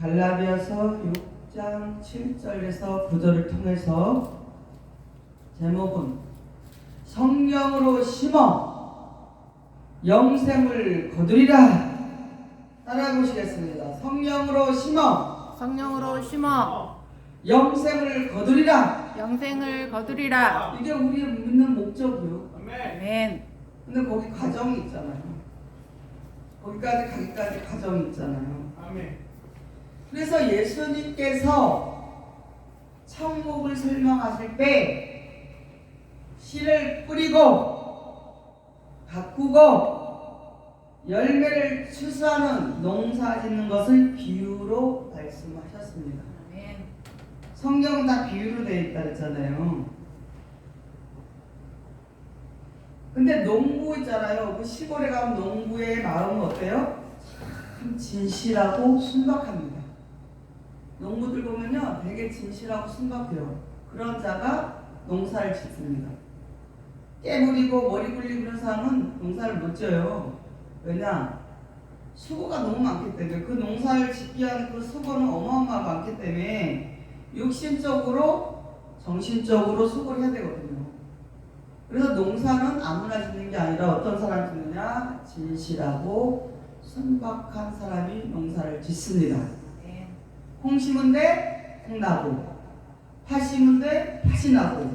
갈라디아서 6장 7절에서 9절을 통해서 제목은 성령으로 심어 영생을 거두리라. 따라 보시겠습니다. 성령으로 심어 영생을 거두리라. 영생을 거두리라. 이게 우리의 믿는 목적이요. 아멘. 근데 거기 과정이 있잖아요. 거기까지 가기까지 과정이 있잖아요. 아멘. 그래서 예수님께서 천국을 설명하실 때 씨를 뿌리고 가꾸고 열매를 추수하는 농사 짓는 것을 비유로 말씀하셨습니다. 아멘. 성경은 다 비유로 되어 있다 그랬잖아요. 근데 농부 있잖아요. 그 시골에 가면 농부의 마음은 어때요? 참 진실하고 순박합니다. 농부들 보면요, 되게 진실하고 순박해요. 그런 자가 농사를 짓습니다. 깨부리고 머리 굴리고 그런 사람은 농사를 못 져요. 왜냐? 수고가 너무 많기 때문에. 그 농사를 짓기 위한 그 수고는 어마어마하게 많기 때문에 육신적으로 정신적으로 수고를 해야 되거든요. 그래서 농사는 아무나 짓는 게 아니라 어떤 사람이 짓느냐? 진실하고 순박한 사람이 농사를 짓습니다. 콩 심은 데 콩 나고, 팥 심은 데 팥이 나고.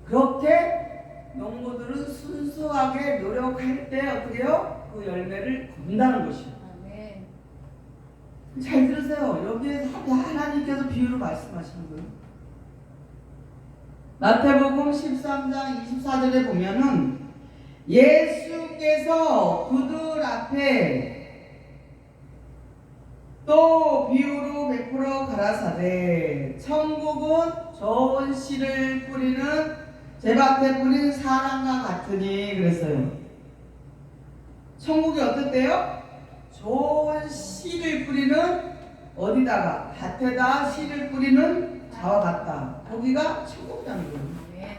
그렇게 농부들은 순수하게 노력할 때 어떻게 해요? 그 열매를 거둔다는 것이에요. 아멘. 잘 들으세요. 여기에서 하나님께서 비유로 말씀하시는 거예요. 마태복음 13장 24절에 보면은 예수께서 그들 앞에 또 비유로 베풀어 가라사대 천국은 좋은 씨를 뿌리는 제밭에 뿌린 사람과 같으니 그랬어요. 천국이 어떻대요? 좋은 씨를 뿌리는 어디다가? 밭에다 씨를 뿌리는 자와 같다. 거기가 천국이라는 거예요. 아멘.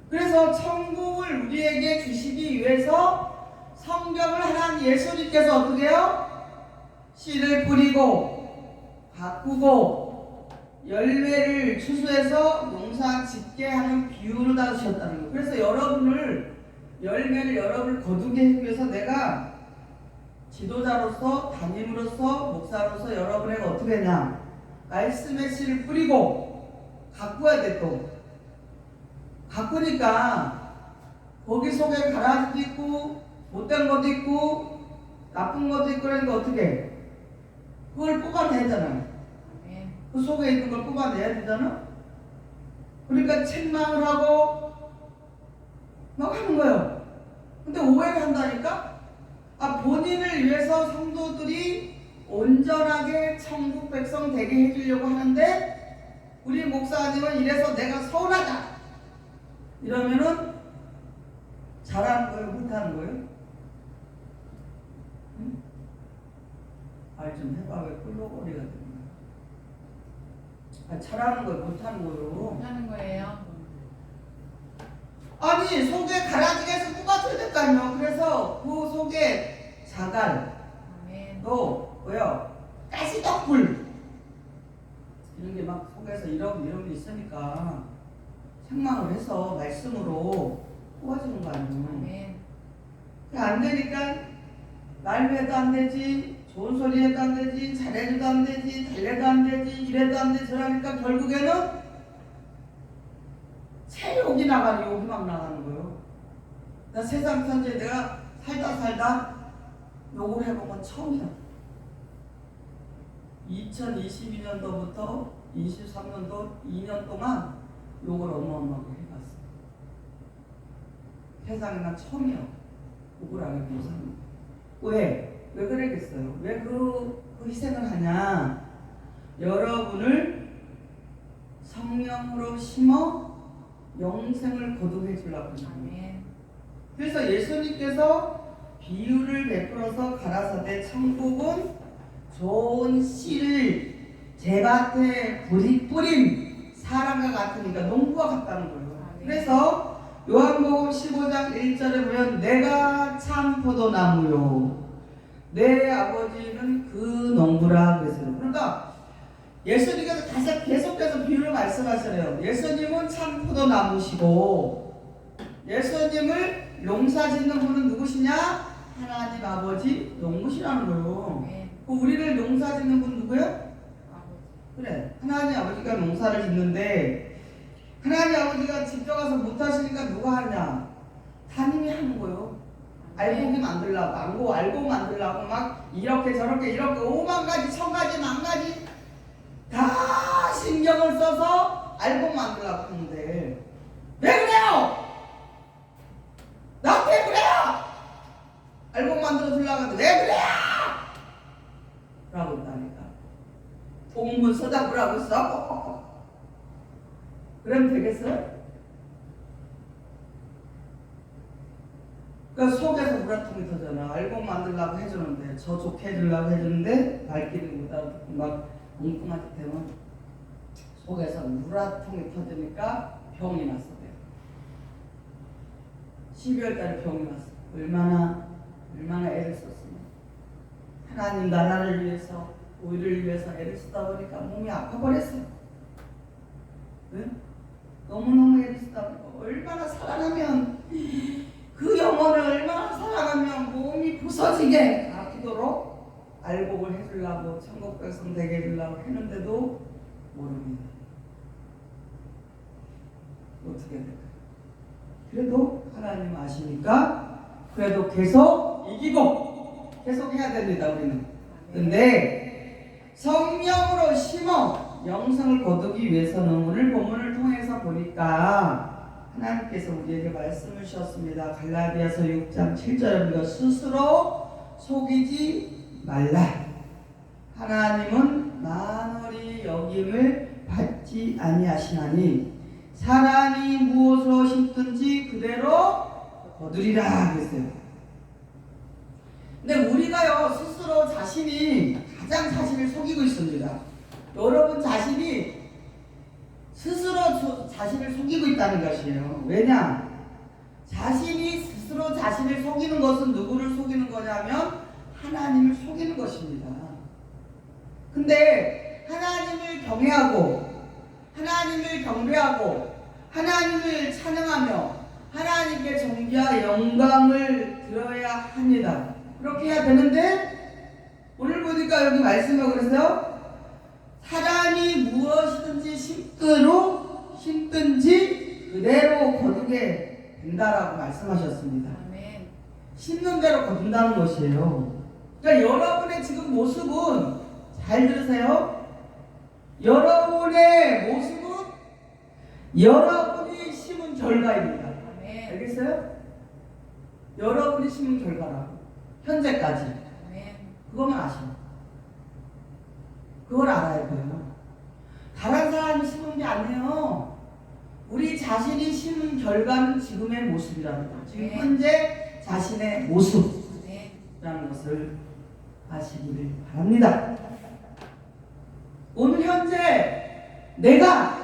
그래서 천국을 우리에게 주시기 위해서 성경을 하나님 예수님께서 어떻게 해요? 씨를 뿌리고 가꾸고 열매를 추수해서 농사 짓게 하는 비유를 다루셨다는 거예요. 그래서 열매를 여러분을 거두게 하기 위해서 내가 지도자로서 담임으로서 목사로서 여러분에게 어떻게 했냐? 말씀의 씨를 뿌리고 가꾸어야 돼. 또 가꾸니까 거기 속에 가라지도 있고 못된 것도 있고 나쁜 것도 있고 그러니까 어떻게 해? 그걸 뽑아내야 되잖아요. 아멘. 그 속에 있는 걸 뽑아내야 되잖아. 그러니까 책망을 하고 막 하는 거예요. 근데 오해를 한다니까? 본인을 위해서 성도들이 온전하게 천국 백성 되게 해주려고 하는데 우리 목사님은 이래서 내가 서운하다 이러면은 잘하는 거예요? 못하는 거예요? 응? 말 좀 해봐. 왜 꿀렁거리가 되냐? 잘하는 거예요? 못하는 거예요? 하는 거예요. 아니 속에 가라지게서 뽑아줘야 될 거 아니에요. 그래서 그 속에 자갈 아멘. 또 뭐요? 가시떡불 이런 게 막 속에서 이런 게 있으니까 책망을 해서 말씀으로 뽑아주는 거 아니에요. 아멘. 안 되니까 말해도 안 되지, 좋은 소리 해도 안 되지, 잘해도 안 되지, 달래도 안 되지, 이래도 안 되지. 그러니까 결국에는 욕이 나가는 욕이 막 나가는 거예요. 나 세상 천지에 내가 살다 욕을 해본 건 처음이야. 2022년도부터 23년도 2년 동안 욕을 어마어마하게 해봤어. 세상에 난 처음이야. 욕을 안 해본 사람. 왜? 왜 그러겠어요? 왜 그 희생을 하냐? 여러분을 성령으로 심어 영생을 거두게 해주려고 합니다. 아멘. 그래서 예수님께서 비유를 베풀어서 가라사대 천국은 좋은 씨를 제밭에 뿌린 사람과 같으니까 농부와 같다는 거예요. 아멘. 그래서 요한복음 15장 1절에 보면 내가 참 포도나무요 내 아버지는 그 농부라 그랬어요. 그러니까 예수님께서 다시 계속해서 비유를 말씀하시래요. 예수님은 참 포도나무시고 예수님을 농사짓는 분은 누구시냐? 하나님 아버지 농부시라는 거예요. 아멘. 그 우리를 농사짓는 분 누구예요? 아버지. 그래, 하나님 아버지가 농사를 짓는데 하나님 아버지가 직접 가서 못하시니까 누가 하냐? 담임이 하는 거예요. 알곡이 만들라고, 알고 만들라고 막 이렇게 저렇게 이렇게 5만 가지, 1000가지, 10,000가지 다 신경을 써서 알곡 만들라고 하는데 왜 그래요? 나한테 그래요? 알곡 만들어 주려고 하는데 왜 그래요? 라고 했다니까. 공문 써다보라고 써. 그럼 되겠어요? 그 속에서 물화통이 터잖아. 알곡 만들려고 해주는데 저 좋게 해주려고 해주는데 발길이 못 알아듣고 막 엉뚱한 짓 하면 속에서 물화통이 터지니까 병이 났어. 12월 달에 병이 났어. 얼마나 애를 썼으면 하나님 나라를 위해서 우리를 위해서 애를 쓰다 보니까 몸이 아파버렸어요. 응? 너무너무 애를 쓰다 보니까 얼마나 사랑하면 그 영혼을 얼마나 사랑하면 몸이 부서지게 아프도록 알곡을 해주려고 천국 백성 되게 해주려고 했는데도 모릅니다. 어떻게 될까? 그래도 하나님 아시니까 그래도 계속 이기고 계속 해야 됩니다. 우리는. 근데 성령으로 심어 영성을 거두기 위해서는 오늘 본문을 통해서 보니까 하나님께서 우리에게 말씀을 주셨습니다. 갈라디아서 6장 7절에 우리가 스스로 속이지 말라. 하나님은 만월이 여김을 받지 아니하시나니 사람이 무엇으로 심든지 그대로 거두리라 그랬어요. 근데 우리가요 스스로 자신이 가장 자신을 속이고 있습니다. 여러분 자신이 스스로 자신을 속이고 있다는 것이에요. 왜냐? 자신이 스스로 자신을 속이는 것은 누구를 속이는 거냐면 하나님을 속이는 것입니다. 근데 하나님을 경외하고 하나님을 경배하고 하나님을 찬양하며 하나님께 존귀와 영광을 드려야 합니다. 그렇게 해야 되는데 오늘 보니까 여기 말씀하고 그랬어요. 사람이 무엇이든지 심든지 그대로 거두게 된다라고 말씀하셨습니다. 아멘. 심는 대로 거둔다는 것이에요. 그러니까 여러분의 지금 모습은 잘 들으세요. 여러분의 모습은 여러분이 심은 결과입니다. 아멘. 알겠어요? 여러분이 심은 결과라고. 현재까지. 아멘. 그것만 아시면. 그걸 알아야 돼요. 다른 사람이 심은 게 아니에요. 우리 자신이 심은 결과는 지금의 모습이라는 거예요. 지금 네. 현재 자신의 모습이라는 것을 아시기를 바랍니다. 오늘 현재 내가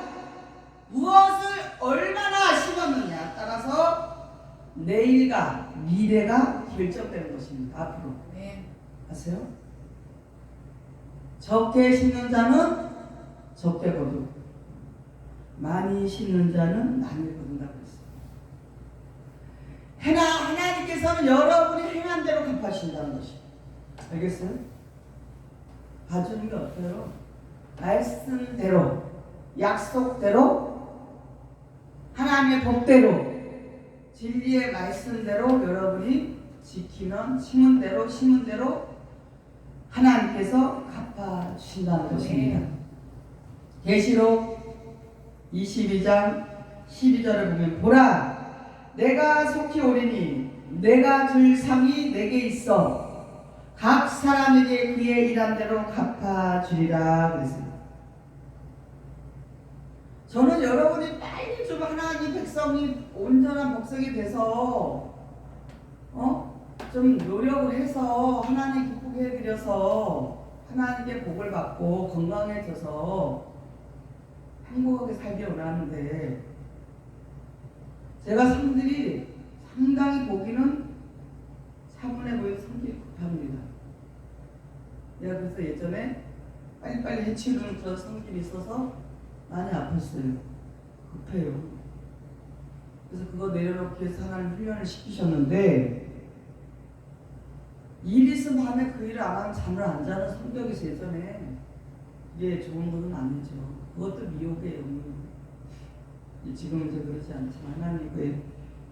무엇을 얼마나 심었느냐 따라서 내일과 미래가 결정되는 것입니다. 앞으로. 아멘. 아세요? 적게 심는 자는 적게 거두고 많이 심는 자는 많이 거둔다고 했어요. 하나님께서는 여러분이 행한 대로 갚아주신다는 것이. 알겠어요? 봐주는 게 어때요? 말씀대로, 약속대로, 하나님의 법대로, 진리의 말씀대로 여러분이 지키면 심은 대로 하나님께서 갚아주신다는 것입니다. 계시록 22장 12절에 보면 보라 내가 속히 오리니 내가 줄 상이 내게 있어 각 사람에게 그의 일한 대로 갚아주리라 그랬습니다. 저는 여러분이 빨리 좀 하나님 백성이 온전한 백성이 돼서 좀 노력을 해서 하나님 기쁘게 해드려서 하나님께 복을 받고 건강해져서 행복하게 살기 원하는데 제가 상당히 보기는 차분해 보여서 성질이 급합니다. 내가 그래서 예전에 빨리빨리 해치우는 그런 성질이 있어서 많이 아팠어요. 급해요. 그래서 그거 내려놓기 위해서 하나님 훈련을 시키셨는데 일 있으면 밤에 그 일을 안 하면 잠을 안 자는 성격에서 예전에 이게 좋은 것은 아니죠. 그것도 미혹이에요. 지금은 이제 그러지 않지만 하나님이 그에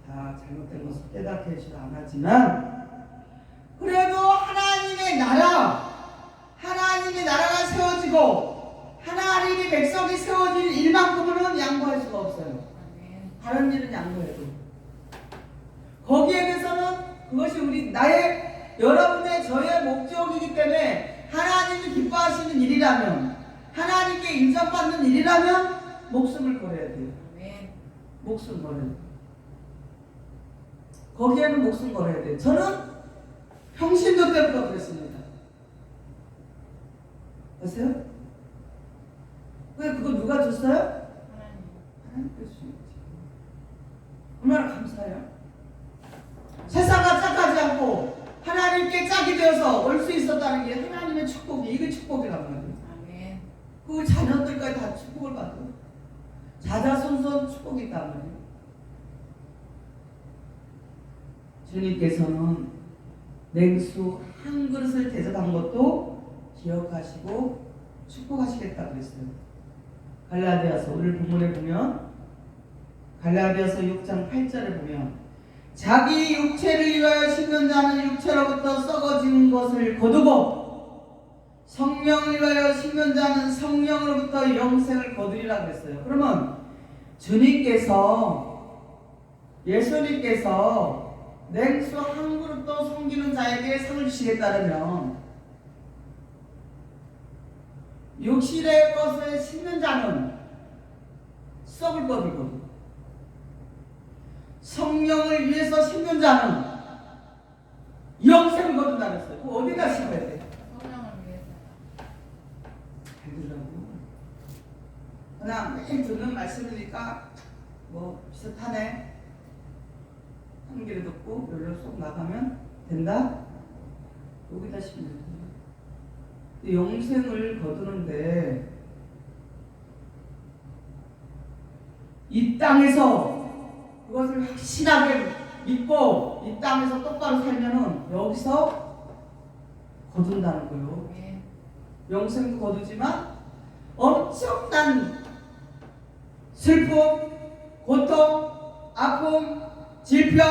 다 잘못된 것을 깨닫게 해주지 않았지만 그래도 하나님의 나라가 세워지고 하나님의 백성이 세워질 일만큼은 양보할 수가 없어요. 아멘. 다른 일은 양보해도 거기에 대해서는 그것이 여러분의 저의 목적이기 때문에 하나님이 기뻐하시는 일이라면 하나님께 인정받는 일이라면 목숨을 걸어야 돼요. 아멘. 목숨 걸어야 돼요. 거기에는 목숨 걸어야 돼요. 저는 평신도 때부터 그랬습니다. 아세요? 왜 그거 누가 줬어요? 하나님. 하나님께서 주신 거지. 얼마나 감사해요? 세상과 짝하지 않고 하나님께 짝이 되어서 올 수 있었다는 게 하나님의 축복이 이게 축복이란 말이에요. 아멘. 그 자녀들까지 다 축복을 받아. 자자손손 축복이 있단 말이에요. 주님께서는 냉수 한 그릇을 대접한 것도 기억하시고 축복하시겠다 그랬어요. 갈라디아서 오늘 본문에 보면 갈라디아서 6장 8절에 보면 자기 육체를 위하여 심는 자는 육체로부터 썩어진 것을 거두고 성령을 위하여 심는 자는 성령으로부터 영생을 거두리라 그랬어요. 그러면 예수님께서 냉수 한 그릇도 섬기는 자에게 상을 주시겠다면 육신의 것을 심는 자는 썩을 것이고 성령을 위해서 심는 자는 영생을 거둔다 그랬어요. 그거 어디다 심어야 돼? 성령을 위해서. 잘 들으라고. 그냥 매일 듣는 말씀이니까 뭐 비슷하네. 한 길에 듣고 여기로 쏙 나가면 된다? 여기다 심으면 돼. 영생을 거두는데 이 땅에서 그것을 확실하게 믿고 이 땅에서 똑바로 살면은 여기서 거둔다는 거예요. 아멘. 영생도 거두지만 엄청난 슬픔, 고통, 아픔, 질병,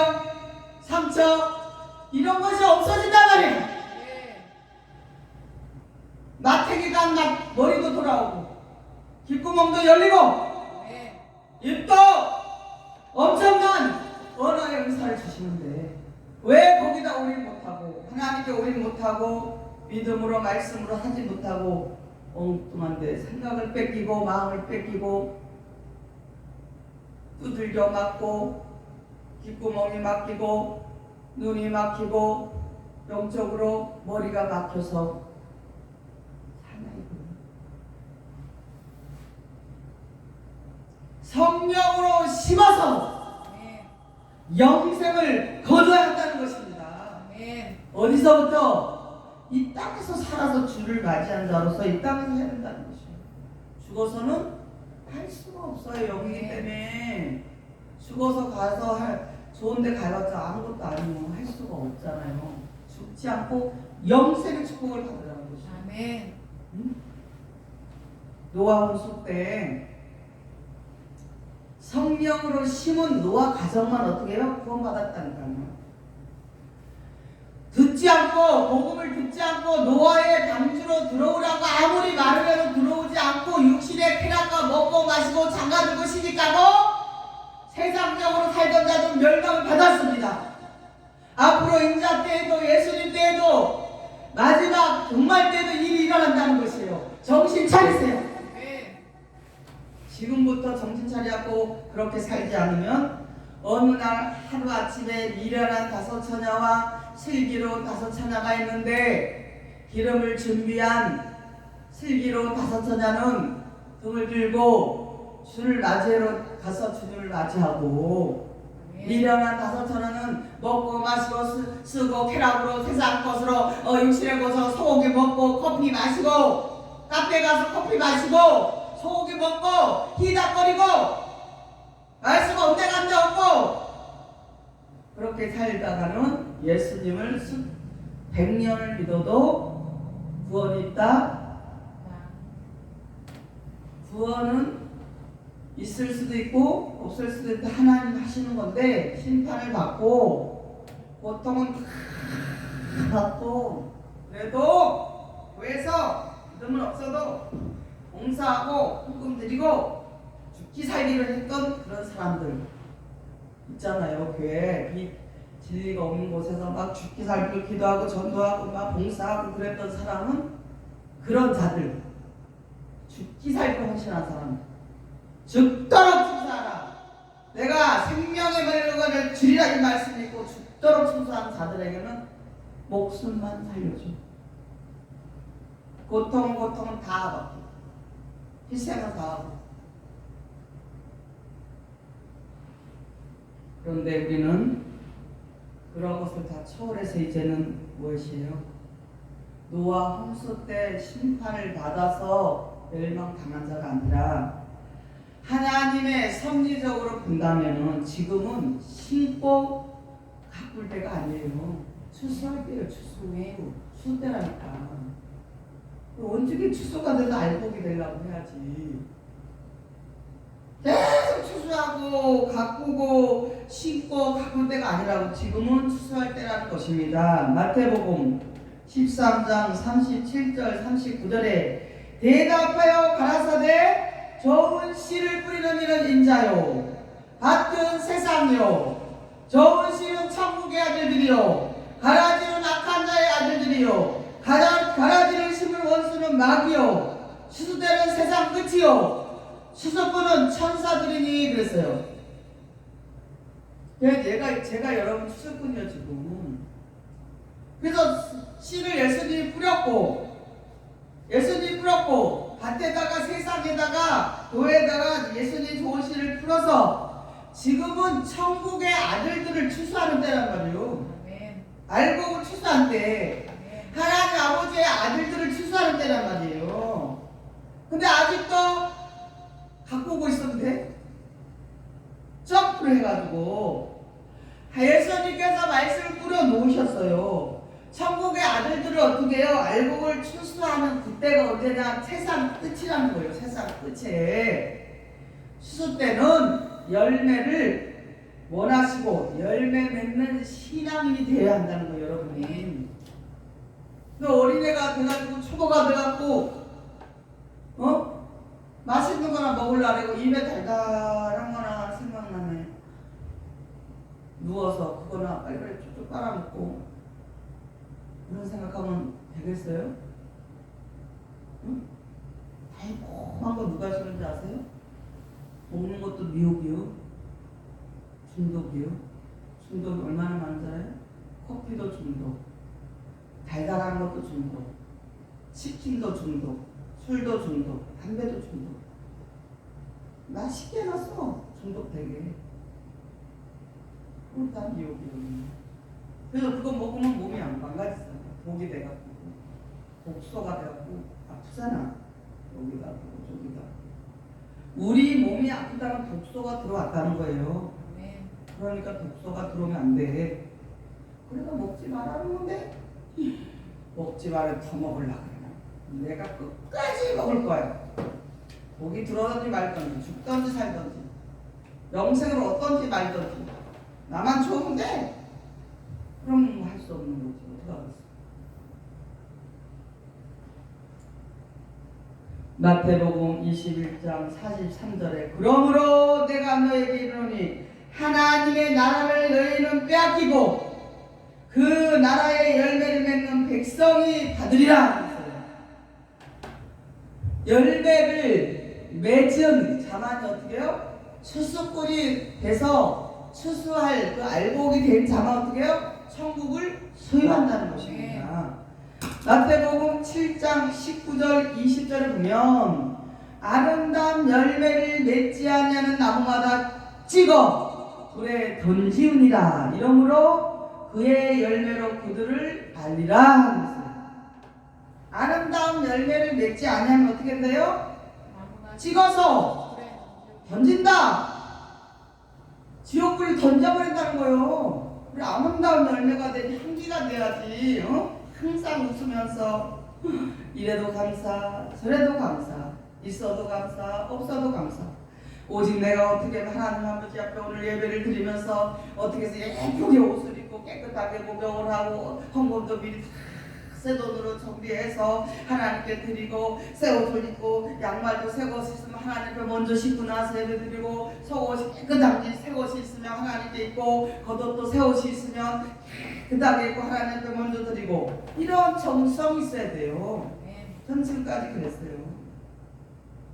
상처 이런 것이 없어진단 말이에요. 네. 마태기가 머리도 돌아오고 귓구멍도 열리고 네. 입도 엄청난 언어의 은사를 주시는데 왜 거기다 올인 못하고 하나님께 올인 못하고 믿음으로 말씀으로 하지 못하고 엉뚱한데 생각을 뺏기고 마음을 뺏기고 두들겨 맞고 귓구멍이 막히고 눈이 막히고 영적으로 머리가 막혀서 성령으로 심어서 네. 영생을 거둬야 한다는 것입니다. 아멘. 어디서부터? 이 땅에서 살아서 주를 맞이한 자로서 이 땅에서 해야 된다는 것이에요. 죽어서는 할 수가 없어요. 영이기 때문에 죽어서 가서 좋은 데 가봤자 아무것도 아니고 할 수가 없잖아요. 죽지 않고 영생의 축복을 받으라는 것이에요. 아멘. 노아 홍수 때 성령으로 심은 노아 가정만 어떻게 해요? 구원받았다니까요. 듣지 않고 복음을 듣지 않고 노아의 방주로 들어오라고 아무리 말을 해도 들어오지 않고 육신의 쾌락과 먹고 마시고 장가들고 시집가고 세상적으로 살던 자도 멸망을 받았습니다. 앞으로 인자 때에도 예수님 때에도 마지막 종말 때에도 일이 일어난다는 것이에요. 정신 차리세요. 네. 지금부터 정신 차리고 그렇게 살지 않으면 어느 날 하루아침에 미련한 다섯 처녀와 슬기로 다섯 처녀가 있는데 기름을 준비한 슬기로 다섯 처녀는 등을 들고 주를 맞이하러 가서 주님을 맞이하고 미련한 5,000원은 먹고 마시고 쓰고 쾌락으로 세상 것으로 육신의 것으로 소고기 먹고 커피 마시고 카페 가서 커피 마시고 소고기 먹고 희닥거리고 말씀 온데 간데 없고 그렇게 살다가는 예수님을 100년을 믿어도 구원이 있다? 구원은 있을 수도 있고 없을 수도 있다. 하나님 하시는 건데 심판을 받고 고통은 다 받고 그래도 교회에서 믿음은 없어도 봉사하고 헌금 드리고 죽기 살기를 했던 그런 사람들 있잖아요. 교회에 진리가 없는 곳에서 막 죽기 살기를 기도하고 전도하고 막 봉사하고 그랬던 사람은 그런 자들, 죽기 살기 헌신한 사람, 죽도록 충성하라. 내가 생명의 물건을 주리라 이 말씀이 있고 죽도록 충성하는 자들에게는 목숨만 살려줘. 고통은 다 받고 희생은 다 하고. 그런데 우리는 그런 것을 다 초월해서 이제는 무엇이에요? 노아 홍수 때 심판을 받아서 멸망당한 자가 아니라 하나님의 섭리적으로 본다면은 지금은 심고 가꿀 때가 아니에요. 추수할 때요. 추수 때라니까. 언제 추수가 돼서 알곡이 되려고 해야지. 계속 추수하고 가꾸고 심고 가꿀 때가 아니라고. 지금은 추수할 때라는 것입니다. 마태복음 13장 37절 39절에 대답하여 가라사대 좋은 씨를 뿌리는 이는 인자요 같은 세상이요 좋은 씨는 천국의 아들들이요 가라지는 악한 자의 아들들이요 가라지를 심은 원수는 마귀요 추수되는 세상 끝이요 추수꾼은 천사들이니 그랬어요. 제가 여러분 추수꾼이요 지금. 그래서 씨를 예수님이 뿌렸고 밭에다가 세상에다가 교회에다가 예수님 좋은 씨를 풀어서 지금은 천국의 아들들을 추수하는 때란 말이에요. 알곡을 추수한 때 하나님 아버지의 아들들을 추수하는 때란 말이에요. 근데 아직도 가꾸고 있어도 돼? 점프를 해가지고 예수님께서 말씀을 뿌려 놓으셨어요. 천국의 아들들을 어떻게 해요? 알곡을 추수하는 그때가 언제냐? 세상 끝이라는 거예요. 세상 끝에. 추수 때는 열매를 원하시고 열매 맺는 신앙인이 되어야 한다는 거예요, 여러분이. 너 어린애가 돼가지고 초보가 돼갖고 맛있는 거나 먹으려고 입에 달달한 거나 생각나네. 누워서 그거나 빨리빨리 쭉쭉 빨아먹고 그런 생각하면 되겠어요? 응? 달콤한 거 누가 싫은지 아세요? 먹는 것도 미혹이요. 중독이요. 중독이 얼마나 많은지 알아요? 커피도 중독, 달달한 것도 중독, 치킨도 중독, 술도 중독, 담배도 중독. 맛있게 해놨어. 중독되게. 그럼 다 미혹이요. 그래서 그거 먹으면 몸이 안 망가지잖아. 독이 돼갖고 독소가 돼갖고 아프잖아. 여기가 아프고 저기가. 우리 몸이 아프다는 독소가 들어왔다는 거예요. 그러니까 독소가 들어오면 안 돼. 그래서 먹지 말라는 건데 먹지 말아 더 먹으려고 그래. 내가 끝까지 먹을 거야. 독이 들어오든지 말든지 죽든지 살든지 영생으로 어떤지 말든지 나만 좋은데 그럼 할 수 없는 거지. 어떻게 하겠어. 마태복음 21장 43절에 그러므로 내가 너에게 이르노니 하나님의 나라를 너희는 빼앗기고 그 나라의 열매를 맺는 백성이 받으리라. 열매를 맺은 자만이 어떻게 해요? 추수꾼이 돼서 추수할 그 알곡이 된 자만 어떻게 해요? 천국을 소유한다는 것입니다. 마태복음 7장 19절 20절을 보면 아름다운 열매를 맺지 아니하는 나무마다 찍어 불에 던지우니라. 이러므로 그의 열매로 그들을 알리라. 아름다운 열매를 맺지 아니하면 어떻게 돼요? 찍어서 그래. 던진다. 지옥불을 던져버린다는 거예요. 우리 아름다운 열매가 되지, 향기가 돼야지. 항상 웃으면서 이래도 감사, 저래도 감사, 있어도 감사, 없어도 감사. 오직 내가 어떻게 하나님 아버지 앞에 오늘 예배를 드리면서 어떻게 해서 예쁘게 옷을 입고 깨끗하게 목욕을 하고 헌금도 미리 새 돈으로 정비해서 하나님께 드리고, 새 옷을 입고 양말도 새 옷 있으면 하나님께 먼저 신고 나서 예배 드리고, 속옷이 깨끗한 새 옷이 있으면 하나님께 입고, 겉옷도 새 옷이 있으면 깨끗하게 입고 하나님께 먼저 드리고, 이런 정성이 있어야 돼요. 전 지금까지 그랬어요.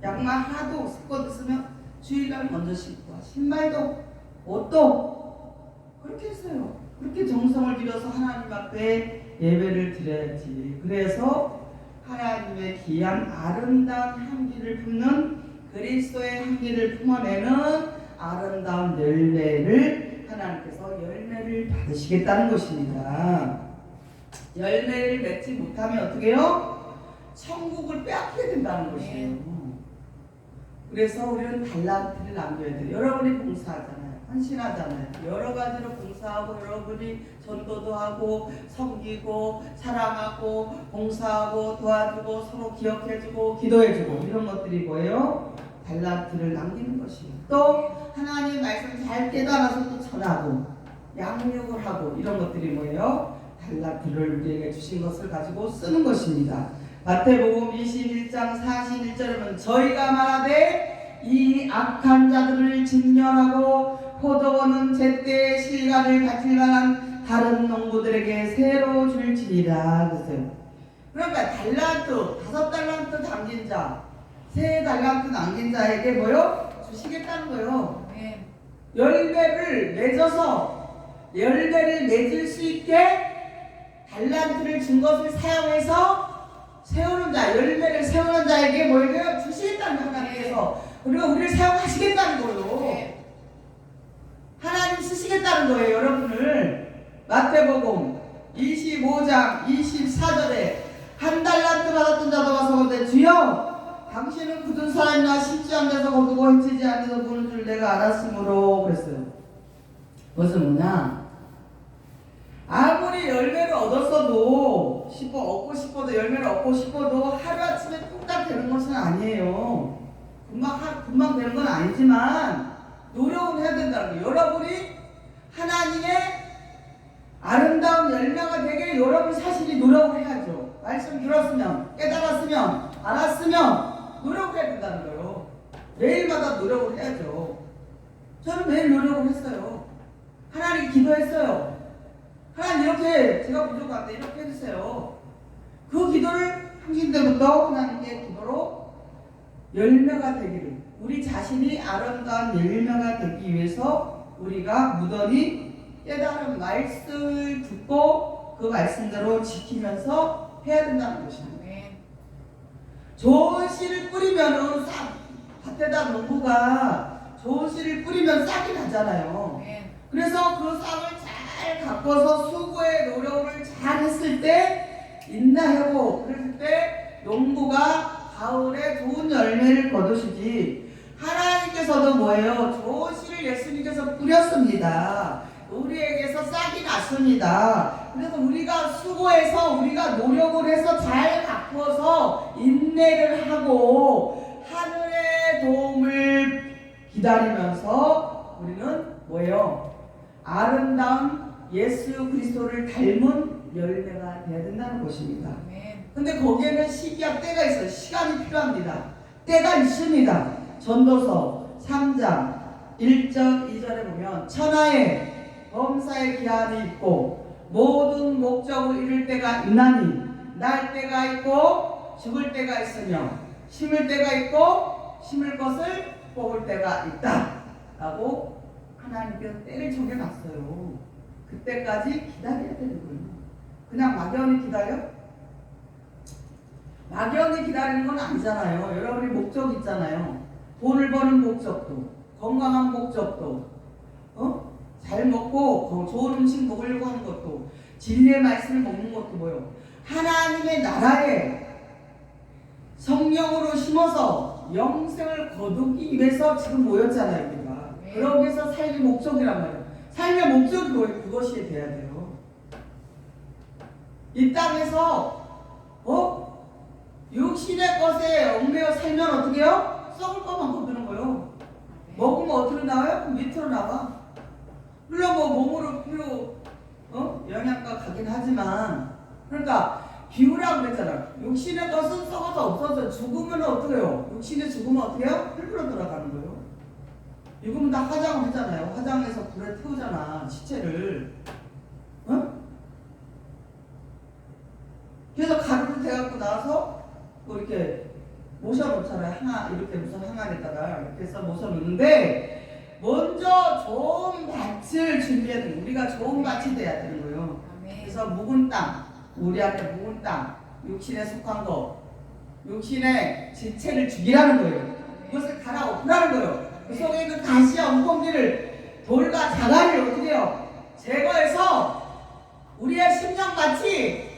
양말 하나도 새 것 있으면 주일날 먼저 신고, 신발도 옷도 그렇게 했어요. 그렇게 정성을 들여서 하나님 앞에 예배를 드려야지. 그래서 하나님의 귀한 아름다운 향기를 품는, 그리스도의 향기를 품어내는 아름다운 열매를 하나님께서 열매를 받으시겠다는 것입니다. 열매를 맺지 못하면 어떻게 해요? 천국을 빼앗게 된다는 것이에요. 그래서 우리는 달란트를 남겨야 돼요. 여러분이 봉사하잖아요. 헌신하잖아요. 여러 가지로 봉사하고, 여러분이 전도도 하고 섬기고 사랑하고 봉사하고 도와주고 서로 기억해주고 기도해주고, 이런 것들이 뭐예요? 달란트를 남기는 것이에요. 또 하나님 말씀 잘 깨달아서 또 전하고 양육을 하고, 이런 것들이 뭐예요? 달란트를 우리에게 주신 것을 가지고 쓰는 것입니다. 마태복음 21장 41절에는 저희가 말하되 이 악한 자들을 진멸하고 포도원은 제때의 실과를 바칠 만한 다른 농부들에게 새로 줄지니라. 그랬어요. 그러니까 달란트, 5달란트 남긴 자, 3달란트 남긴 자에게 뭐요? 주시겠다는 거예요. 열매를 맺어서, 열매를 맺을 수 있게 달란트를 준 것을 사용해서 세우는 자, 열매를 세우는 자에게 뭘 주시겠다는 거예요, 하나님께서. 그리고 우리를 사용하시겠다는 거예요. 하나님 쓰시겠다는 거예요, 여러분을. 마태복음 25장 24절에 한 달란트 받았던 자도 와서 그러되 주여 당신은 굳은 사람이나 심지 않은 데서 거두고 해치지 않은 데서 보는 줄 내가 알았으므로 그랬어요. 무슨 뭐냐, 아무리 열매를 얻었어도 얻고 싶어도 열매를 얻고 싶어도 하루아침에 뚝딱 되는 것은 아니에요. 금방 되는 건 아니지만 노력은 해야 된다는 거예요. 여러분이 하나님의 아름다운 열매가 되게 여러분 자신이 노력을 해야죠. 말씀 들었으면, 깨달았으면, 알았으면 노력을 해야 된다는 거예요. 매일마다 노력을 해야죠. 저는 매일 노력을 했어요. 하나님 기도했어요. 하나님 이렇게 제가 부족한데 이렇게 해주세요. 그 기도를 평신 때부터 하나님께 기도로 열매가 되기를, 우리 자신이 아름다운 열매가 되기 위해서 우리가 무던히 깨달은 말씀을 듣고 그 말씀대로 지키면서 해야 된다는 것입니다. 좋은 씨를 뿌리면은 밭에다 농부가 좋은 씨를 뿌리면 싹이 나잖아요. 그래서 그 싹을 잘 가꿔서 수고의 노력을 잘 했을 때, 인내하고 그랬을 때 농부가 가을에 좋은 열매를 거두시지. 하나님께서도 뭐예요? 좋은 씨를 예수님께서 뿌렸습니다. 우리에게서 싹이 났습니다. 그래서 우리가 수고해서, 우리가 노력을 해서 잘 가꾸어서 인내를 하고 하늘의 도움을 기다리면서 우리는 뭐예요? 아름다운 예수 그리스도를 닮은 열매가 되어야 된다는 것입니다. 근데 거기에는 시기와 때가 있어요. 시간이 필요합니다. 때가 있습니다. 전도서 3장 1절 2절에 보면 천하에 범사의 기한이 있고 모든 목적을 이룰 때가 있나니 날 때가 있고 죽을 때가 있으며 심을 때가 있고 심을 것을 뽑을 때가 있다 라고 하나님께서 때를 정해놨어요. 그때까지 기다려야 되는 거예요. 그냥 막연히 기다려? 막연히 기다리는 건 아니잖아요. 여러분이 목적이 있잖아요. 돈을 버는 목적도, 건강한 목적도, 잘 먹고 좋은 음식 먹으려고 하는 것도 진리의 말씀을 먹는 것도 뭐요? 하나님의 나라에 성령으로 심어서 영생을 거두기 위해서 지금 모였잖아요, 우리가. 네. 그러기 위해서 삶의 목적이란 말이에요. 삶의 목적이 뭐예요? 그것이 돼야 돼요. 이 땅에서 육신의 것에 얽매여 살면 어떻게 해요? 썩을 것만 거두는 거예요. 먹으면 어디로 나와요? 밑으로 나와. 물론 뭐 몸으로 필요 영양가 가긴 하지만, 그러니까 비우라고 그랬잖아. 육신의 것은 썩어서 없어져. 죽으면 어떻게 해요? 육신이 죽으면 어떻게 해요? 흙으로 돌아가는 거예요. 죽으면 다 화장을 하잖아요. 화장해서 불에 태우잖아, 시체를. 그래서 가루로 돼갖고 나와서 뭐 이렇게 모셔놓잖아요. 이렇게 무슨 항아리에다가 이렇게 해서 모셔놓는데, 먼저 좋은 밭을 준비해야 돼요. 우리가 좋은 밭이 돼야 되는 거예요. 그래서 묵은 땅, 우리 안에 묵은 땅, 육신에 속한 거, 육신의 지체를 죽이라는 거예요. 그것을 갈아엎으라는 거예요. 그 속에 있는 가시와 웅덩이를, 돌과 자갈을 어떻게 해요? 제거해서 우리의 심령같이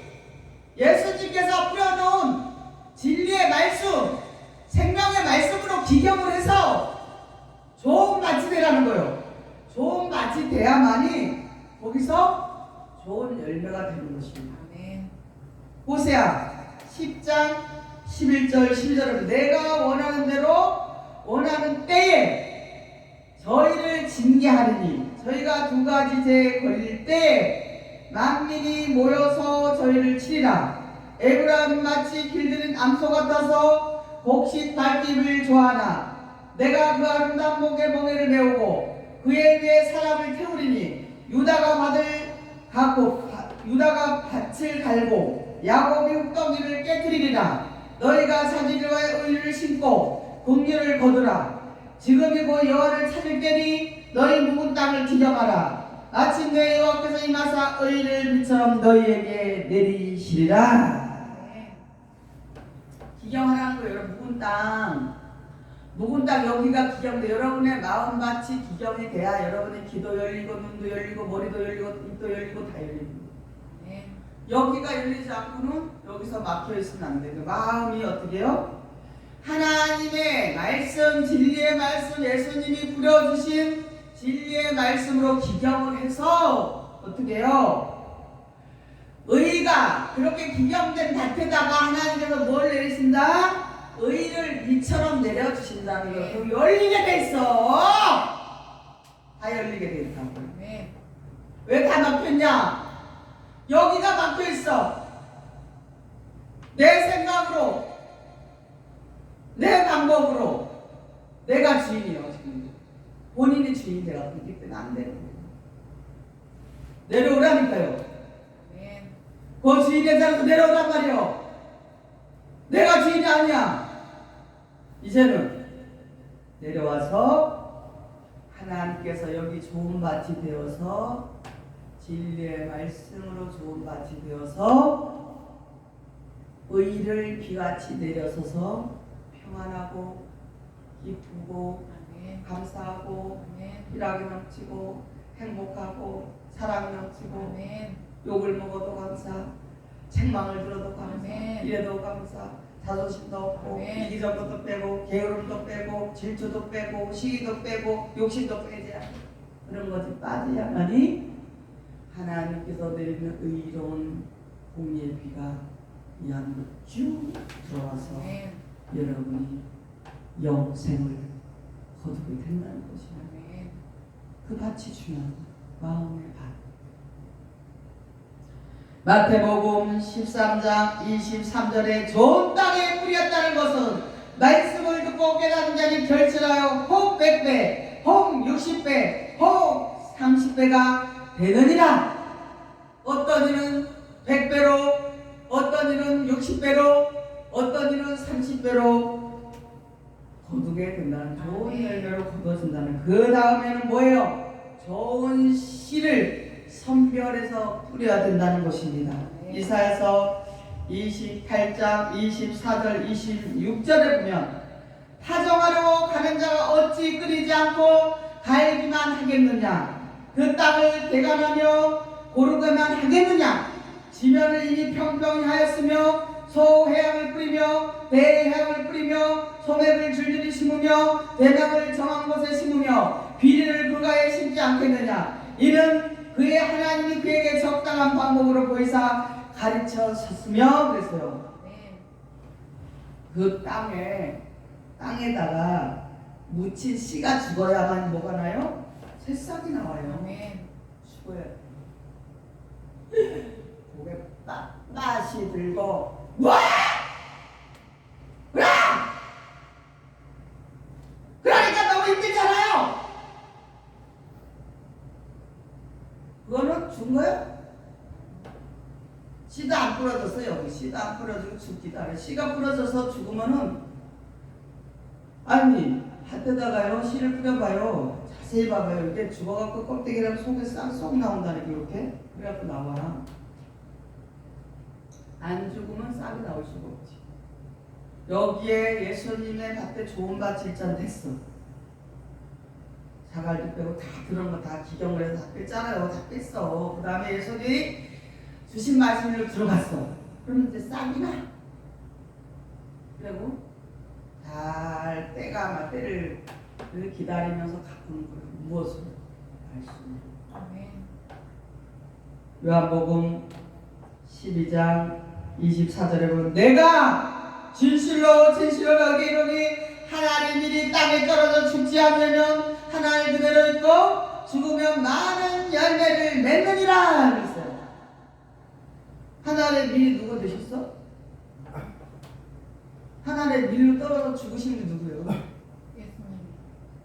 예수님께서 뿌려놓은 진리의 말씀, 생명의 말씀으로 기경을 해서 좋은 밭이 되라는 거예요. 좋은 밭이 돼야만이 거기서 좋은 열매가 되는 것입니다. 호세아 10장 11절 12절은 내가 원하는 대로 원하는 때에 저희를 징계하리니, 저희가 두 가지 죄에 걸릴 때 만민이 모여서 저희를 치리라. 에브라임 마치 길들인 암소 같아서 곡식 밟기를 좋아하나 내가 그 아름다운 목에 멍에를 메우고 그의 위에 사람을 태우리니, 유다가 밭을 갈고 야곱이 흙덩이를 깨뜨리리라. 너희가 자기들과 의를 심고 긍휼을 거두라. 지금이고 여호와를 찾을 때니 너희 묵은 땅을 기경하라. 마침내 여호와께서 임하사 의를 비처럼 너희에게 내리시리라. 기경하라는 거예요. 여러분, 묵은 땅 여기가 기경돼. 여러분의 마음밭이 기경이 돼야 여러분의 귀도 열리고 눈도 열리고 머리도 열리고 입도 열리고 다 열리고. 여기가 열리지 않고는 여기서 막혀 있으면 안 돼요. 마음이 어떻게 해요? 하나님의 말씀, 진리의 말씀, 예수님이 부려주신 진리의 말씀으로 기경을 해서 어떻게 해요? 의가 그렇게 기경된 밭에다가 하나님께서 뭘 내리신다? 의를 비처럼 내려주신다는 거예요. 그럼 열리게 돼 있어. 다 열리게 돼 있다고요. 왜 다 막혔냐? 여기가 막혀 있어. 내 생각으로, 내 방법으로. 내가 주인이에요. 지금 본인이 주인 돼가지고 있기 때문에 안 되는 거예요. 내려오라니까요. 그 주인의 자리에서 내려오란 말이에요. 내가 주인이 아니야. 이제는 내려와서 하나님께서 여기 좋은 밭이 되어서 진리의 말씀으로 좋은 밭이 되어서 의를 비같이 내려서서 평안하고 기쁘고 감사하고 희락이 넘치고 행복하고 사랑이 넘치고 욕을 먹어도 감사, 책망을 들어도 감사, 이래도 감사, 자존심도 없고 이기적도 빼고 게으름도 빼고 질투도 빼고 시기도 빼고 욕심도 빼지 않고 그런 것이 빠져야만이 하나님께서 내리는 의로운 공의의 비가 이 안으로 쭉 들어와서 여러분이 영생을 거두게 된다는 것입니다. 그 밭이 중요합니다. 마음의 밭. 마태복음 13장 23절에 좋은 땅에 뿌렸다는 것은 말씀을 듣고 깨닫는 자니 결실하여 혹 100배, 혹 60배, 혹 30배가 되느니라. 어떤 이는 100배로, 어떤 이는 60배로, 어떤 이는 30배로 거두게 된다는, 좋은 열매로 거둬진다는. 그 다음에는 뭐예요? 좋은 씨를 선별해서 뿌려야 된다는 것입니다. 이사야서 28장 24절 26절에 보면 타정하려고 가는 자가 어찌 끓이지 않고 갈기만 하겠느냐. 그 땅을 대감하며 고르게만 하겠느냐? 지면을 이미 평평히 하였으며 소해양을 뿌리며 대해양을 뿌리며 소맥을 줄줄이 심으며 대명을 정한 곳에 심으며 비리를 불가에 심지 않겠느냐? 이는 그의 하나님이 그에게 적당한 방법으로 보이사 가르쳐셨으며 그랬어요. 그 땅에다가 묻힌 씨가 죽어야만 뭐가 나요? 새싹이 나와요. 죽어야 돼. 고개 빳빳이 들고 와! 그래! 그러니까 너무 힘들잖아요. 그거는 준 거예요? 씨도 안 부러졌어요. 여기 씨도 안 부러지고 죽기도 안 해. 씨가 부러져서 죽으면은 아니 밭에다가요 씨를 뿌려봐요. 자세히 봐봐요. 이게 죽어갖고 껍데기랑 속에 싹 나온다니까 이렇게. 그래갖고 나와. 안 죽으면 싹이 나올 수가 없지. 여기에 예수님의 밭에 좋은 밭이 일단 됐어. 자갈도 빼고 다 그런 거 다 기경을 해서 다 뺐잖아요. 다 뺐어. 그 다음에 예수님이 주신 말씀으로 들어갔어. 그럼 이제 싹이 나. 그리고 잘 때가 때를 기다리면서 가꾸는 거예요. 무엇을? 말씀을. 요한복음 12장 24절에 보면 내가 진실로 너에게 이르노니 하나님 일이 땅에 떨어져 죽지 않으면 하나님 그대로 있고 죽으면 많은 열매를 맺느니라 그랬어요. 하나님의 밀이 누구 되셨어? 하나님의 밀로 떨어져 죽으신 게 누구예요?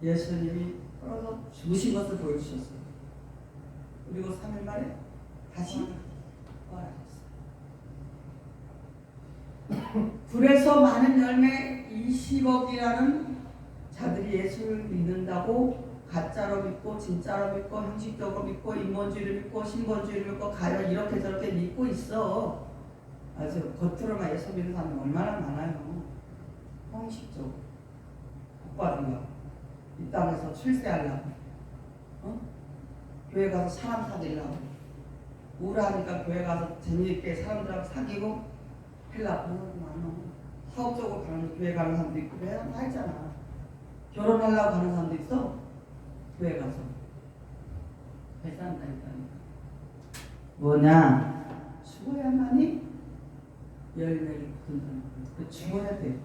예수님이 떨어져 죽으신 것을 보여주셨어요. 그리고 3일 만에 다시 그래서 많은 열매 20억이라는 자들이 예수를 믿는다고 가짜로 믿고 진짜로 믿고 형식적으로 믿고 인본주의를 믿고 신본주의를 믿고 가요 이렇게 저렇게 믿고 있어. 아주 겉으로만 예수 믿는 사람이 얼마나 많아요. 형식적으로 복받은가 이 땅에서 출세하려고 교회 가서 사람 사귀려고 우울하니까 교회 가서 재미있게 사람들하고 사귀고 하려고 많아. 사업적으로 가는 교회 가는 사람도 있고 교회 다 있잖아. 결혼하려고 가는 사람도 있어. 교회 가서 배산다니까. 뭐냐? 죽어야만이 열매를 거둔다는 거야. 죽어야 돼.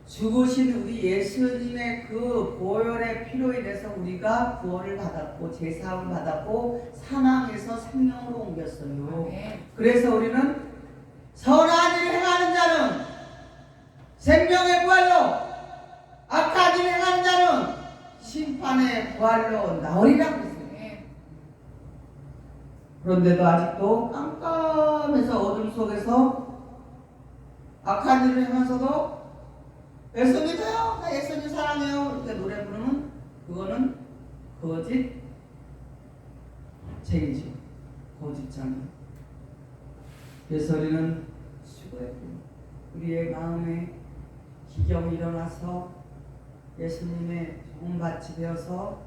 죽으신 우리 예수님의 그 보혈의 피로 인해서 우리가 구원을 받았고 제사함을 받았고 사망에서 생명으로 옮겼어요. 그래서 우리는 선한 일을 행하는 자는 생명의 부활로 악한 일을 행하는 자는 심판의 부활로 나오리라고 했어요. 그런데도 아직도 깜깜해서 어둠 속에서 악한 일을 하면서도 예수 믿어요. 나 예수님 사랑해요. 이렇게 노래 부르면 그거는 거짓 죄이죠. 거짓장이. 그래서 우리는 죽어야 돼요. 우리의 마음에 기경이 일어나서 예수님의 좋은 밭이 되어서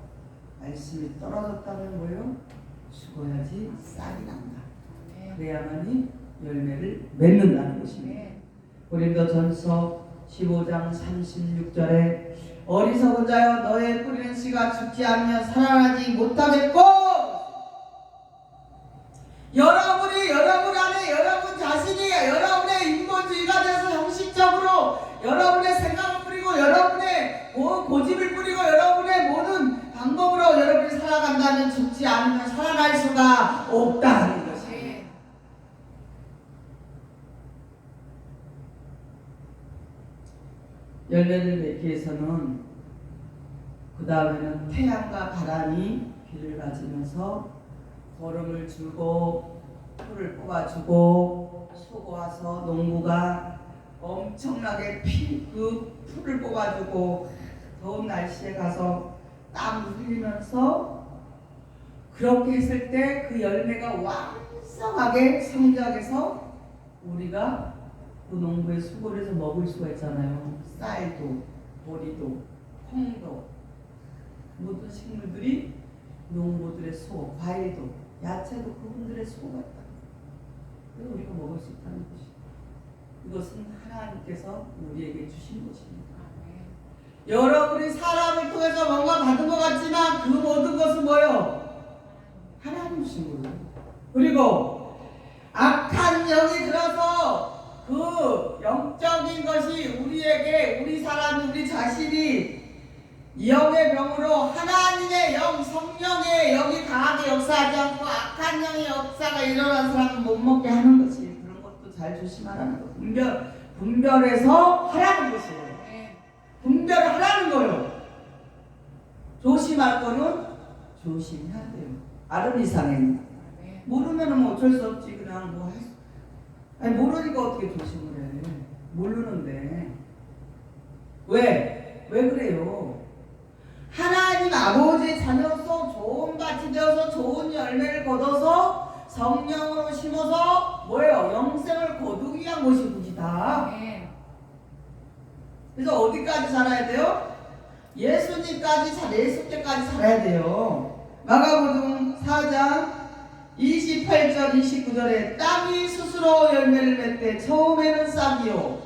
말씀이 떨어졌다면 뭐요? 죽어야지 싹이 난다. 그래야만이 열매를 맺는다는 것입니다. 고린도전서 15장 36절에 어리석은 자여 너의 뿌리는 씨가 죽지 않으면 살아나지 못하겠고 여러분 안에 여러분 자신이 여러분의 인본주의가 돼서 형식적으로 여러분의 생각을 뿌리고 여러분의 고집을 뿌리고 여러분의 모든 방법으로 여러분이 살아간다면 죽지 않으면 살아날 수가 없다는 것입니다. 열매를 맺기 위해서는 그 다음에는 태양과 바람이 비를 맞으면서 거름을 주고 풀을 뽑아주고 수고와서 농부가 엄청나게 그 풀을 뽑아주고 더운 날씨에 가서 땀 흘리면서 그렇게 했을 때 그 열매가 왕성하게 성장해서 우리가 그 농부의 수고를 해서 먹을 수가 있잖아요. 쌀도, 보리도, 콩도 모든 식물들이 농부들의 소, 과일도, 야채도 그분들의 소가 있다. 그래서 우리가 먹을 수 있다는 것이. 이것은 하나님께서 우리에게 주신 것입니다. 여러분이 사람을 통해서 뭔가 받은 것 같지만 그 모든 것은 뭐예요? 하나님 주신 거예요. 그리고 악한 영이 들어서 그 영적인 것이 우리에게, 우리 사람이, 우리 자신이 영의 병으로 하나님의 영, 성령의 영이 강하게 역사하지 않고 악한 영의 역사가 일어난 사람은 못 먹게 하는 것이, 그런 것도 잘 조심하라는 거. 분별해서 하라는 것이에요. 분별을 하라는 거예요. 조심할 거는 조심해야 돼요. 아름 이상에 모르면 뭐 어쩔 수 없지. 그냥 뭐 아니 모르니까 어떻게 조심을 해. 모르는데 왜 그래요? 하나님 아버지의 자녀로서 좋은 밭이 되어서 좋은 열매를 거둬서 성령으로 심어서 뭐예요? 영생을 거두기 위한 것이 우리다. 그래서 어디까지 살아야 돼요? 예수님께까지 살아야 돼요. 마가복음 4장 28절 29절에 땅이 스스로 열매를 맺되 처음에는 싹이요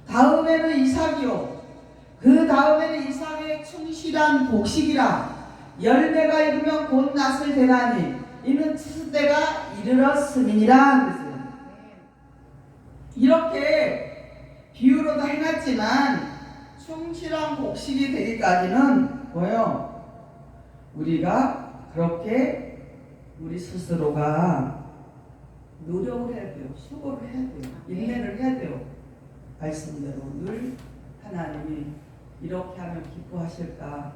다음에는 이삭이요 그 다음에는 이삭의 충실한 곡식이라 열매가 익으면 곧 낫을 대나니 이는 추수 때가 이르렀음이니라 그랬어요. 이렇게 비유로도 해놨지만 충실한 곡식이 되기까지는 뭐예요? 우리가 그렇게 우리 스스로가 노력을 해야 돼요. 수고를 해야 돼요. 인내를 해야 돼요. 말씀대로 늘 하나님이 이렇게 하면 기뻐하실까,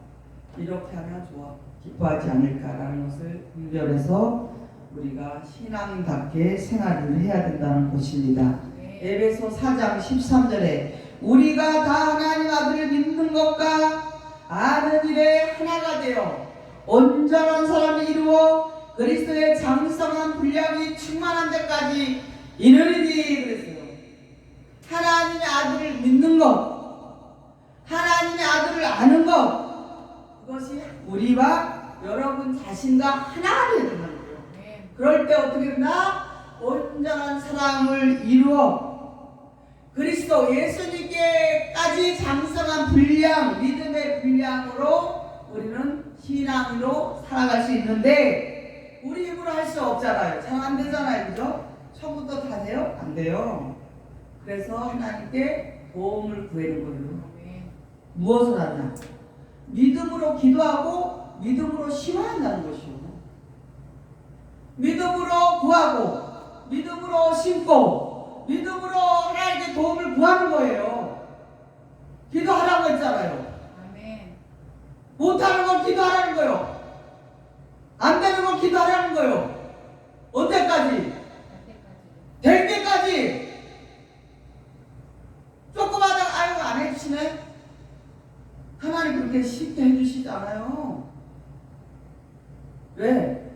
이렇게 하면 좋아 기뻐하지 않을까라는 것을 분별해서 우리가 신앙답게 생활을 해야 된다는 것입니다. 에베소 4장 13절에 우리가 다 하나님 아들을 믿는 것과 아는 일에 하나가 되어 온전한 사람을 이루어 그리스도의 장성한 분량이 충만한 데까지 이르리니 그랬어요. 하나님의 아들을 믿는 것, 하나님의 아들을 아는 것, 그것이 우리와 여러분 자신과 하나가 되야 된다는 거예요. 그럴 때 어떻게 된다? 온전한 사람을 이루어 그리스도 예수님께까지 장성한 분량, 믿음의 분량으로 우리는 신앙으로 살아갈 수 있는데 우리 힘으로 할 수 없잖아요. 잘 안 되잖아요. 그죠? 처음부터 다 돼요? 안 돼요. 그래서 하나님께 도움을 구하는 거예요. 무엇을 하냐? 믿음으로 기도하고 믿음으로 심화한다는 것이요. 믿음으로 구하고 믿음으로 심고 믿음으로 하나님께 도움을 구하는 거예요. 기도하라고 했잖아요. 못하는 건 기도하라는 거예요. 안 되는 건 기도하라는 거예요. 언제까지? 될 때까지. 조금 하다가 아이고 안 해주시네. 하나님 그렇게 쉽게 해주시지 않아요. 왜?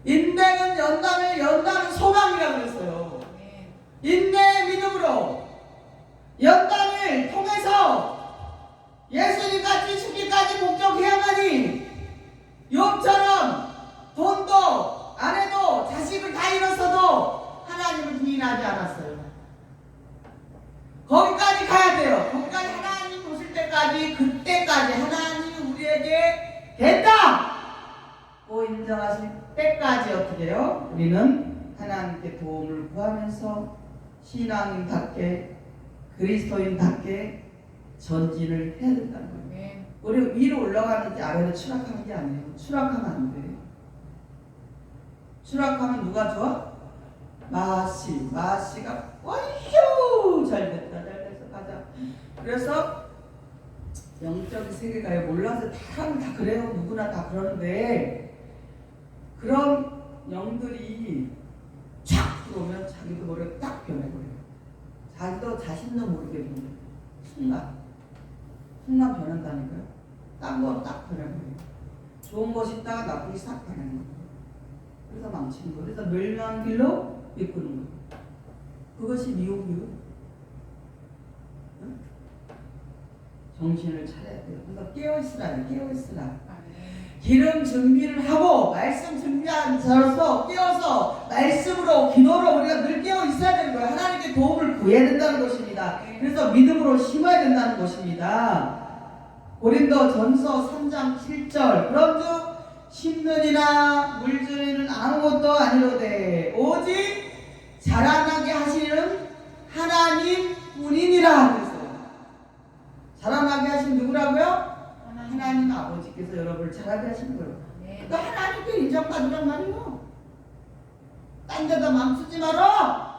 인내는 연단은 소망이라고 그랬어요. 인내의 믿음으로 연단을 통해서 예수님같이 죽기까지 목적해야만이 욥처럼 돈도 아내도 자식을 다 잃었어도 하나님을 부인하지 않았어요. 거기까지 가야 돼요. 거기까지 하나님 보실 때까지, 그때까지 하나님이 우리에게 됐다! 고 인정하실 때까지 어떻게 해요? 우리는 하나님께 도움을 구하면서 신앙인답게 그리스도인답게 전진을 해야 된다는 거예요. 우리 위로 올라가는지 아래로 추락하는 게 아니에요. 추락하면 안 돼. 추락하면 누가 좋아? 마씨가 와휴 잘 됐다 가자. 그래서 영적인 세계가 몰라서 다 그래요. 누구나 다 그러는데 그런 영들이 촥 들어오면 자기도 모르게 딱 변해버려요. 자기도 자신도 모르게 변해요. 순간 변한다니까요. 딴 거 딱 변해버려요. 좋은 것이 있다가 나쁜 게 싹 변하는 거예요. 그래서 망치는 거예요. 그래서 멸망한 길로 이끄는 거예요. 그것이 미혹이에요. 정신을 차려야 돼요. 그래서 깨어있으라. 기름 준비를 하고 말씀 준비한 자로서 깨어서 말씀으로 기도로 우리가 늘 깨어 있어야 되는 거예요. 하나님께 도움을 구해야 된다는 것입니다. 그래서 믿음으로 심어야 된다는 것입니다. 고린도 전서 3장 7절 그런즉 심는이나 물주니는 아무것도 아니로되 오직 자라나게 하시는 하나님 뿐이니라. 그랬어요. 자라나게 하신 누구라고요? 하나님 아버지께서 여러분을 자라게 하시는 거예요. 그러니까 하나님께 인정받으란 말이에요. 딴 데다 맘 쓰지 마라.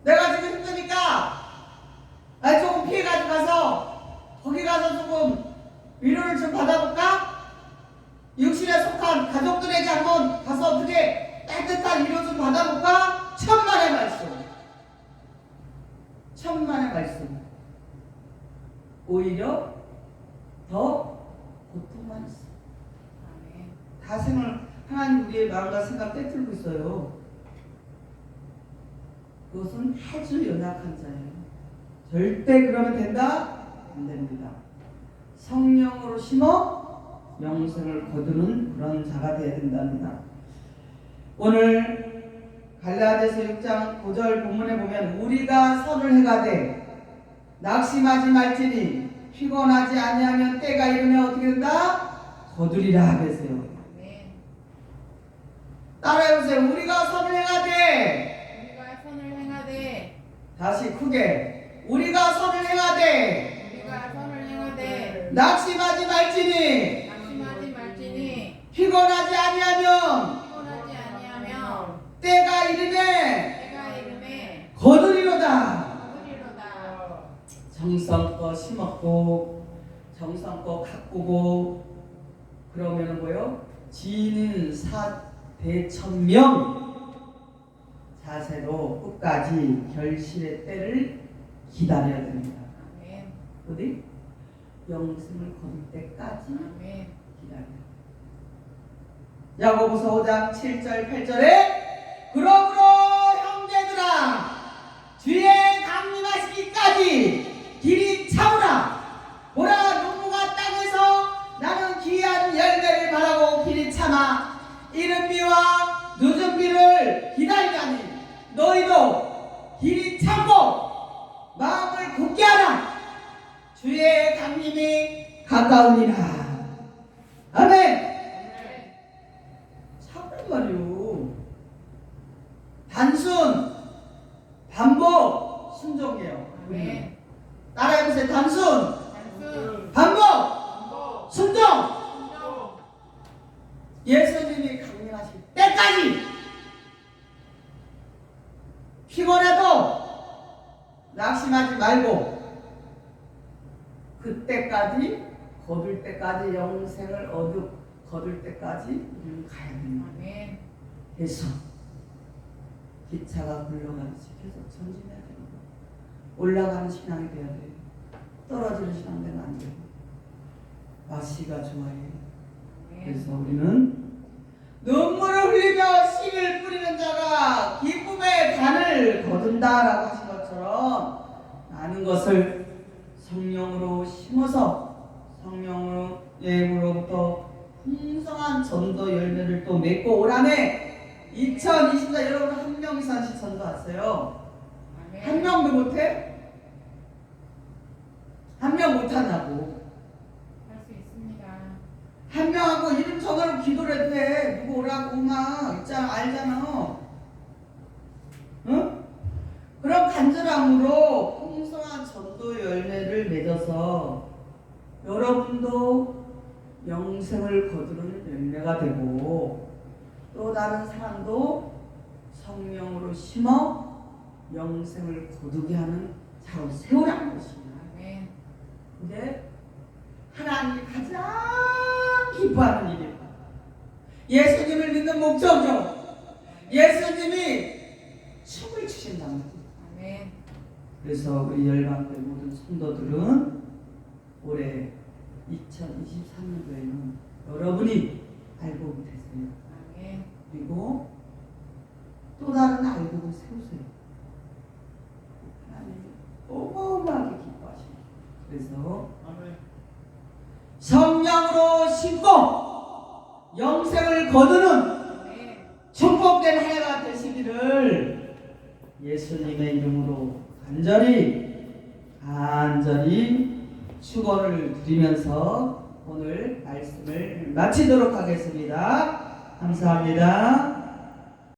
내가 지금 힘드니까 조금 피해가지고 가서 거기 가서 조금 위로를 좀 받아볼까? 육신에 속한 가족들에게 한번 가서 어떻게 따뜻한 위로 좀 받아볼까? 천만의 말씀. 천만의 말씀. 오히려 더 고통만 있어. 다 하나님 우리의 마음과 생각 떼틀고 있어요. 그것은 아주 연약한 자예요. 절대 그러면 된다? 안 됩니다. 성령으로 심어 영생을 거두는 그런 자가 되어야 된답니다. 오늘 갈라디아서 6장 9절 본문에 보면 우리가 선을 행하되 낙심하지 말지니 피곤하지 아니하면 때가 이르면 어떻게 된다? 거두리라 그랬어요. 따라해보세요. 우리가 선을 행하되 다시 크게 우리가 선을 행하되 낙심하지 말지니 피곤하지 아니하면 때가 이르매 거두리로다. 정성껏 심었고 정성껏 가꾸고 그러면 뭐요? 지인 사대천명 자세로 끝까지 결실의 때를 기다려야 됩니다. 어디? 영생을 거둘 때까지 기다려요. 야고보서 5장 7절 8절에 그러므로 형제들아 주의 강림하시기까지 길이 차오라. 보라 농부가 땅에서 나는 귀한 열매를 바라고 길이 참아 이른 비와 늦은 비를 기다리다니 너희도 길이 참고 마음을 굳게 하라. 주의 강림이 가까우니라. 아멘. 참란 말이요. 단순 반복 순종이에요. 따라해보세요. 단순 반복 순종. 예수님이 강림하실 때까지 피곤해도 낙심하지 말고 그때까지 거둘 때까지 영생을 거둘 때까지 우리는 가야 됩니다. 그래서 기차가 굴러가듯이 계속 전진해야 됩니다. 올라가는 신앙이 돼야 돼요. 떨어지는 신앙 되면 안 돼요. 맛이가 좋아해요. 그래서 우리는 눈물을 흘리며 씨를 뿌리는 자가 기쁨의 단을 거둔다라고 하신 것처럼 많은 것을 성령으로 심어서 성령으로 예물로부터 풍성한 전도 열매를 또 맺고 올 한해 2024 여러분 한 명 이상씩 전도 왔어요. 한 명도 못해? 한 명 못하냐고. 한 명하고 이름 전화로 기도를 해도 돼. 누구 오라고 막 있잖아. 알잖아. 응? 그런 간절함으로 풍성한 전도 열매를 맺어서 여러분도 영생을 거두는 열매가 되고 또 다른 사람도 성령으로 심어 영생을 거두게 하는 자로 세우라는 것입니다. 근데 하나님이 가장 기뻐하는 일입니다. 예수님을 믿는 목적으로 예수님이 춤을 추신답니다. 그래서 우리 열방교회 모든 성도들은 올해 2023년도에는 여러분이 알곡이 됐어요. 그리고 또 다른 알곡을 세우세요. 하나님이 어마어마하게 기뻐하십니다. 그래서 믿음으로 심고 영생을 거두는 축복된 한 해가 되시기를 예수님의 이름으로 간절히 축원을 드리면서 오늘 말씀을 마치도록 하겠습니다. 감사합니다.